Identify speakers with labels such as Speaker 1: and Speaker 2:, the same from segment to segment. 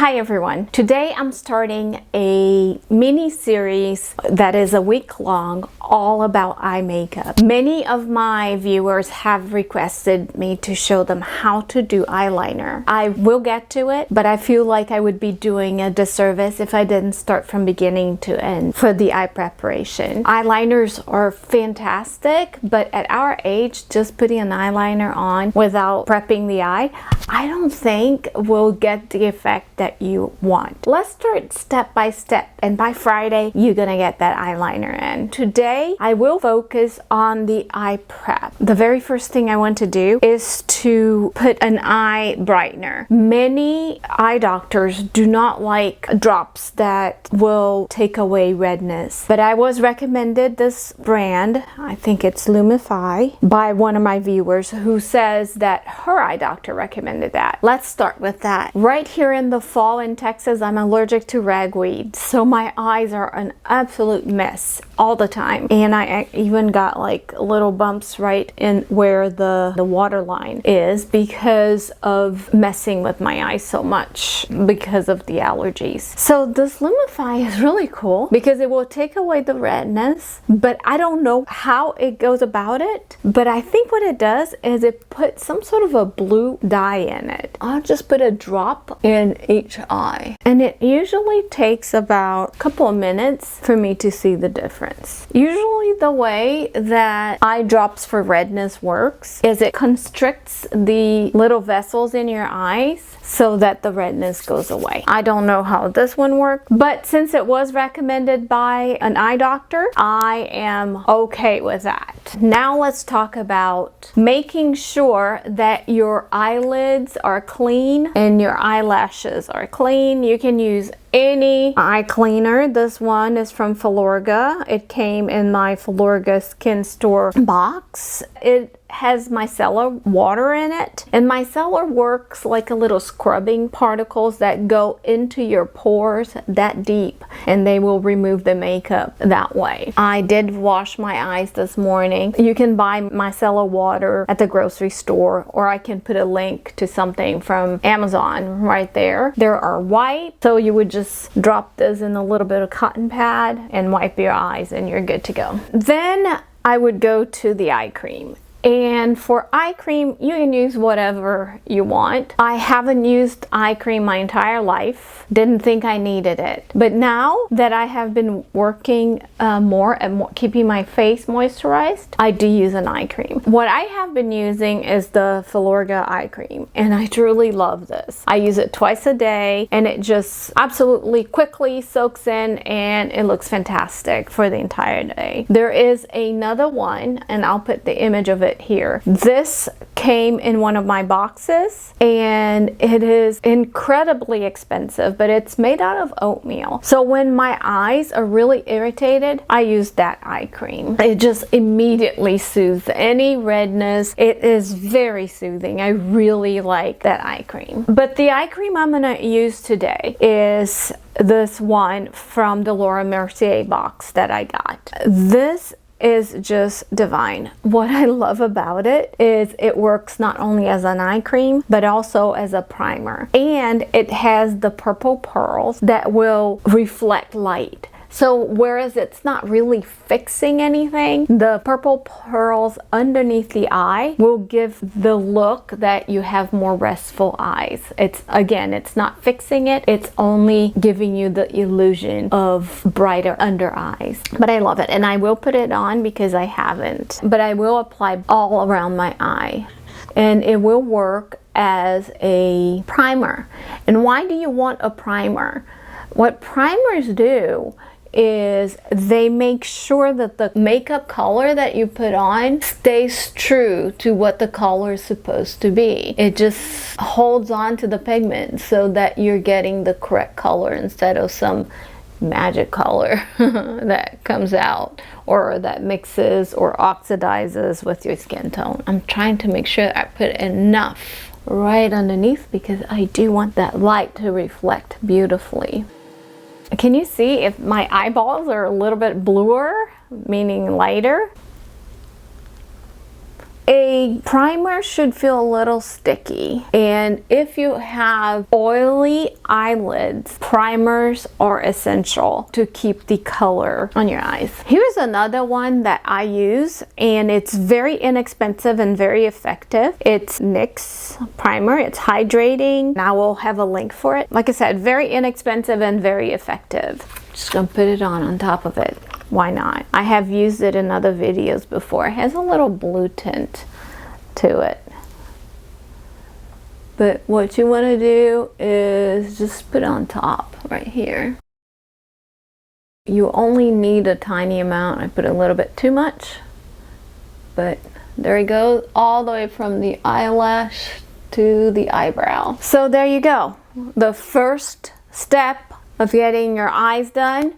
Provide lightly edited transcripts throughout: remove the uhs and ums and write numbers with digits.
Speaker 1: Hi everyone. Today I'm starting a mini series that is a week long, all about eye makeup. Many of my viewers have requested me to show them how to do eyeliner. I will get to it, but I feel like I would be doing a disservice if I didn't start from beginning to end for the eye preparation. Eyeliners are fantastic, but at our age, just putting an eyeliner on without prepping the eye, I don't think will get the effect that you want. Let's start step by step, and by Friday you're gonna get that eyeliner in. Today I will focus on the eye prep. The very first thing I want to do is to put an eye brightener. Many eye doctors do not like drops that will take away redness, but I was recommended this brand, I think it's Lumify, by one of my viewers who says that her eye doctor recommended that. Let's start with that. Right here in the fall in Texas, I'm allergic to ragweed, so my eyes are an absolute mess all the time, and I even got like little bumps right in where the water line is because of messing with my eyes so much because of the allergies. So this Lumify is really cool because it will take away the redness, but I don't know how it goes about it, but I think what it does is it puts some sort of a blue dye in it. I'll just put a drop in each eye, and it usually takes about a couple of minutes for me to see the difference. Usually the way that eye drops for redness works is it constricts the little vessels in your eyes so that the redness goes away. I don't know how this one works, but since it was recommended by an eye doctor, I am okay with that. Now let's talk about making sure that your eyelids are clean and your eyelashes are clean. You can use any eye cleaner. This one is from Filorga. It came in my Filorga Skin Store box. It has micellar water in it, and micellar works like a little scrubbing particles that go into your pores that deep, and they will remove the makeup that way. I did wash my eyes this morning. You can buy micellar water at the grocery store, or I can put a link to something from Amazon right there. There are wipes, so you would just drop this in a little bit of cotton pad and wipe your eyes and you're good to go. Then I would go to the eye cream. And for eye cream, you can use whatever you want. I haven't used eye cream my entire life. Didn't think I needed it. But now that I have been working more and keeping my face moisturized, I do use an eye cream. What I have been using is the Filorga eye cream, and I truly love this. I use it twice a day, and it just absolutely quickly soaks in, and it looks fantastic for the entire day. There is another one, and I'll put the image of it here. This came in one of my boxes, and it is incredibly expensive, but it's made out of oatmeal. So when my eyes are really irritated, I use that eye cream. It just immediately soothes any redness. It is very soothing. I really like that eye cream. But the eye cream I'm gonna use today is this one from the Laura Mercier box that I got. This is just divine. What I love about it is it works not only as an eye cream, but also as a primer. And it has the purple pearls that will reflect light. So whereas it's not really fixing anything, the purple pearls underneath the eye will give the look that you have more restful eyes. It's not fixing it, it's only giving you the illusion of brighter under eyes. But I love it, and I will put it on because I haven't. But I will apply all around my eye, and it will work as a primer. And why do you want a primer? What primers do is they make sure that the makeup color that you put on stays true to what the color is supposed to be. It just holds on to the pigment so that you're getting the correct color instead of some magic color that comes out or that mixes or oxidizes with your skin tone. I'm trying to make sure I put enough right underneath because I do want that light to reflect beautifully. Can you see if my eyeballs are a little bit bluer, meaning lighter? A primer should feel a little sticky, and if you have oily eyelids, primers are essential to keep the color on your eyes. Here's another one that I use, and it's very inexpensive and very effective. It's NYX primer. It's hydrating, and I will have a link for it. Like I said, very inexpensive and very effective. Just gonna put it on top of it. Why not? I have used it in other videos before. It has a little blue tint to it. But what you want to do is just put it on top right here. You only need a tiny amount. I put a little bit too much, but there you go, all the way from the eyelash to the eyebrow. So there you go. The first step of getting your eyes done,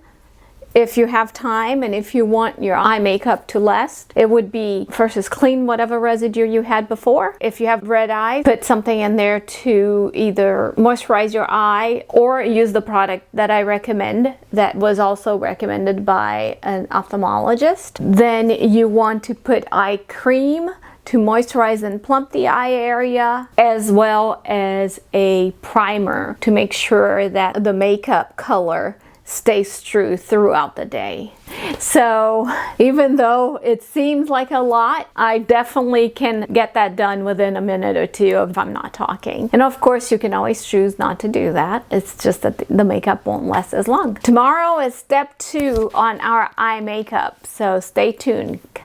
Speaker 1: if you have time and if you want your eye makeup to last, it would be first is clean whatever residue you had before. If you have red eyes, put something in there to either moisturize your eye or use the product that I recommend that was also recommended by an ophthalmologist. Then you want to put eye cream to moisturize and plump the eye area, as well as a primer to make sure that the makeup color stays true throughout the day. So even though it seems like a lot, I definitely can get that done within a minute or two if I'm not talking. And of course, you can always choose not to do that. It's just that the makeup won't last as long. Tomorrow is step 2 on our eye makeup, so stay tuned.